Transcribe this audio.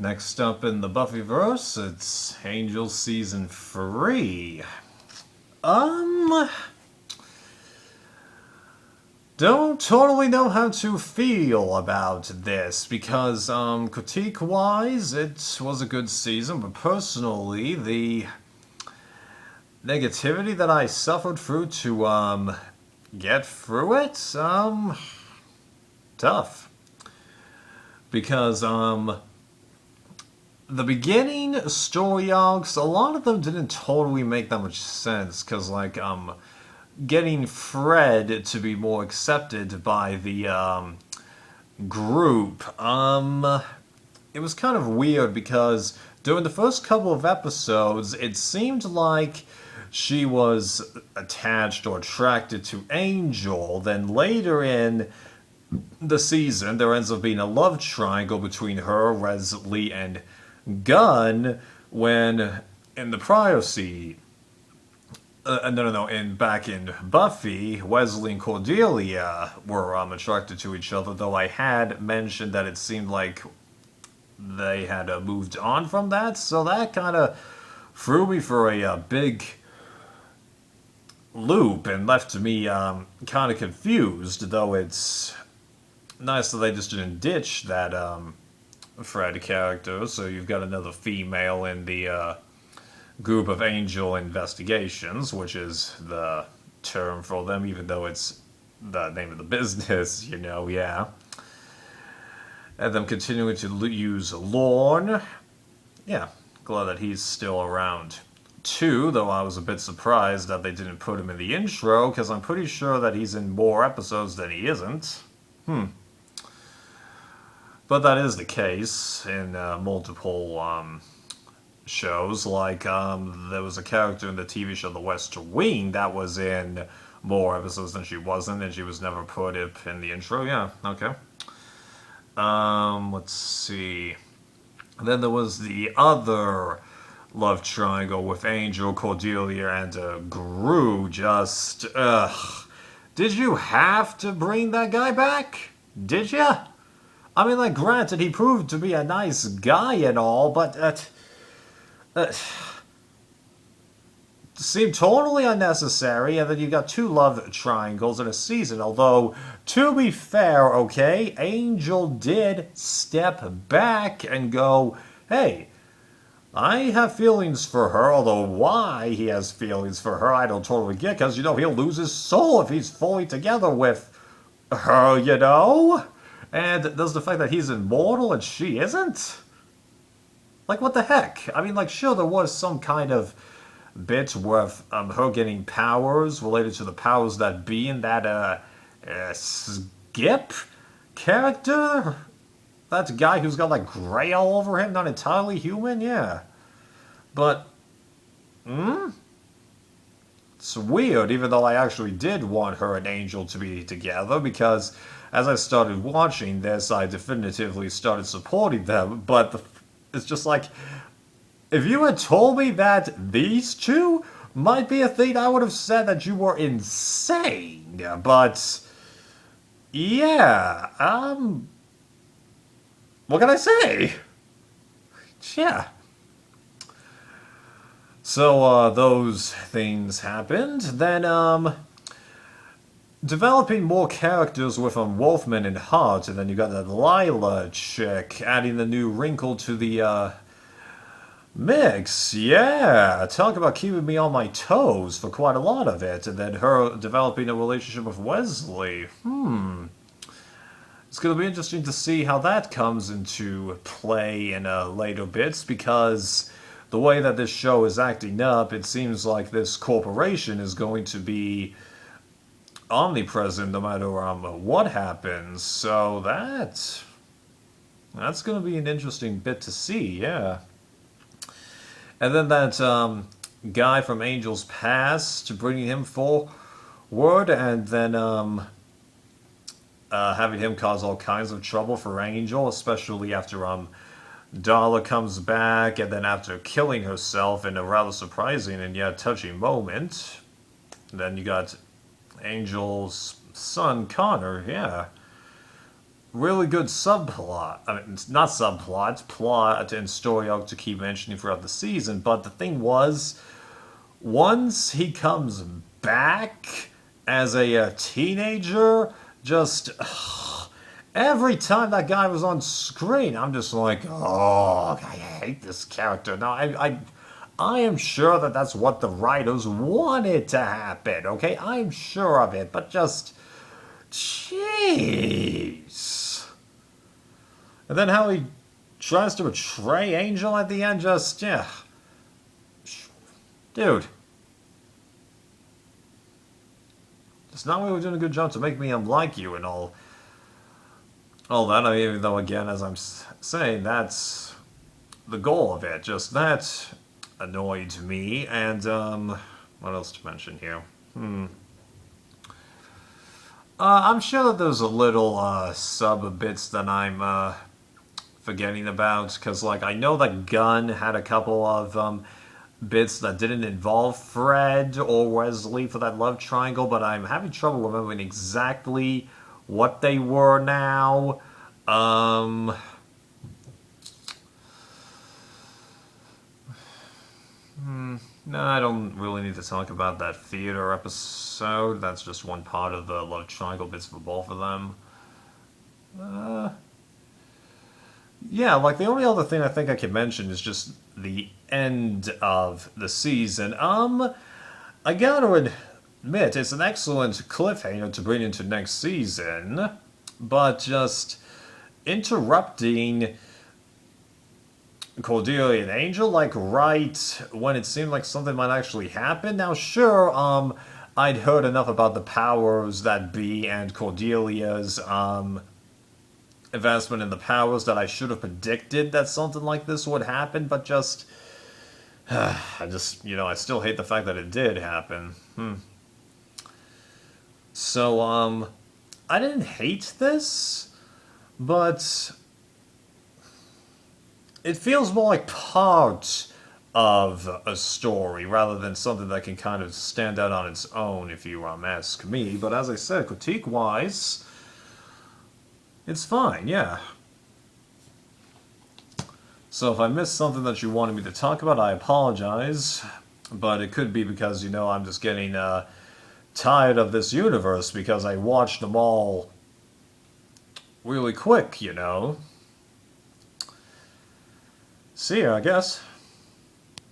Next up in the Buffyverse, it's Angel Season 3. Um, don't totally know how to feel about this because, critique-wise, it was a good season, but personally, the negativity that I suffered through to, get through it, tough. Because, the beginning story arcs, a lot of them didn't totally make that much sense, because, like, getting Fred to be more accepted by the, group, it was kind of weird, because during the first couple of episodes, it seemed like she was attached or attracted to Angel, then later in the season, there ends up being a love triangle between her, Wesley, and Gunn, when in the prior scene, no, back in Buffy, Wesley and Cordelia were attracted to each other, though I had mentioned that it seemed like they had moved on from that, so that kind of threw me for a big loop and left me kind of confused, though it's nice that they just didn't ditch that Fred character, so you've got another female in the group of Angel investigations, which is the term for them, even though it's the name of the business, yeah. And them continuing to use Lorne. Yeah, glad that he's still around too, though I was a bit surprised that they didn't put him in the intro, because I'm pretty sure that he's in more episodes than he isn't. But that is the case in multiple shows. Like, there was a character in the TV show The West Wing that was in more episodes than she wasn't, and she was never put up in the intro. Yeah, okay. Let's see. Then there was the other love triangle with Angel, Cordelia, and Gru. Just, did you have to bring that guy back? Did ya? I mean, like, granted, he proved to be a nice guy and all, but seemed totally unnecessary, and then you got two love triangles in a season, although, to be fair, okay, Angel did step back and go, hey, I have feelings for her, although why he has feelings for her, I don't totally get, because, he'll lose his soul if he's fully together with her. And there's the fact that he's immortal and she isn't? Like, what the heck? I mean, like, sure, there was some kind of bit with her getting powers related to the powers that be in that, Skip character? That guy who's got, like, gray all over him, not entirely human? Yeah. But, it's weird, even though I actually did want her and Angel to be together, because as I started watching this, I definitively started supporting them, but it's just like, if you had told me that these two might be a thing, I would have said that you were insane, but, yeah, what can I say? Yeah. So, those things happened. Then, developing more characters with Wolfman and Hart, and then you got that Lila chick, adding the new wrinkle to the, mix. Yeah, talk about keeping me on my toes for quite a lot of it, and then her developing a relationship with Wesley. It's going to be interesting to see how that comes into play in later bits, because the way that this show is acting up, it seems like this corporation is going to be omnipresent no matter what happens. So that's going to be an interesting bit to see, yeah. And then that guy from Angel's past, bringing him forward, and then having him cause all kinds of trouble for Angel, especially after Darla comes back, and then after killing herself in a rather surprising and yet touching moment. Then you got Angel's son, Connor, yeah. really good subplot. I mean, it's not subplot, plot and story arc to keep mentioning throughout the season. But the thing was, once he comes back as a teenager, just every time that guy was on screen, I'm just like, oh, I hate this character. Now, I am sure that that's what the writers wanted to happen. Okay, I'm sure of it, but just, jeez. And then how he tries to betray Angel at the end, just, yeah. Dude. It's not really doing a good job to make me unlike you and all that. I mean, even though, again, as I'm saying, that's the goal of it. Just that annoyed me. And, what else to mention here? I'm sure that there's a little, sub bits that I'm, forgetting about. Because, like, I know that Gunn had a couple of, bits that didn't involve Fred or Wesley for that love triangle, but I'm having trouble remembering exactly what they were now. No, I don't really need to talk about that theater episode. That's just one part of the love triangle bits for both of them. Yeah, like the only other thing I think I could mention is just the end of the season. I gotta admit, it's an excellent cliffhanger to bring into next season, but just interrupting Cordelia and Angel, like right when it seemed like something might actually happen. Now, sure, I'd heard enough about the powers that be and Cordelia's, investment in the powers that I should have predicted that something like this would happen, but just, I still hate the fact that it did happen. So, I didn't hate this, but it feels more like part of a story rather than something that can kind of stand out on its own, if you ask me. But as I said, critique-wise, it's fine, yeah. So if I missed something that you wanted me to talk about, I apologize. But it could be because, I'm just getting tired of this universe because I watched them all really quick, See ya, I guess.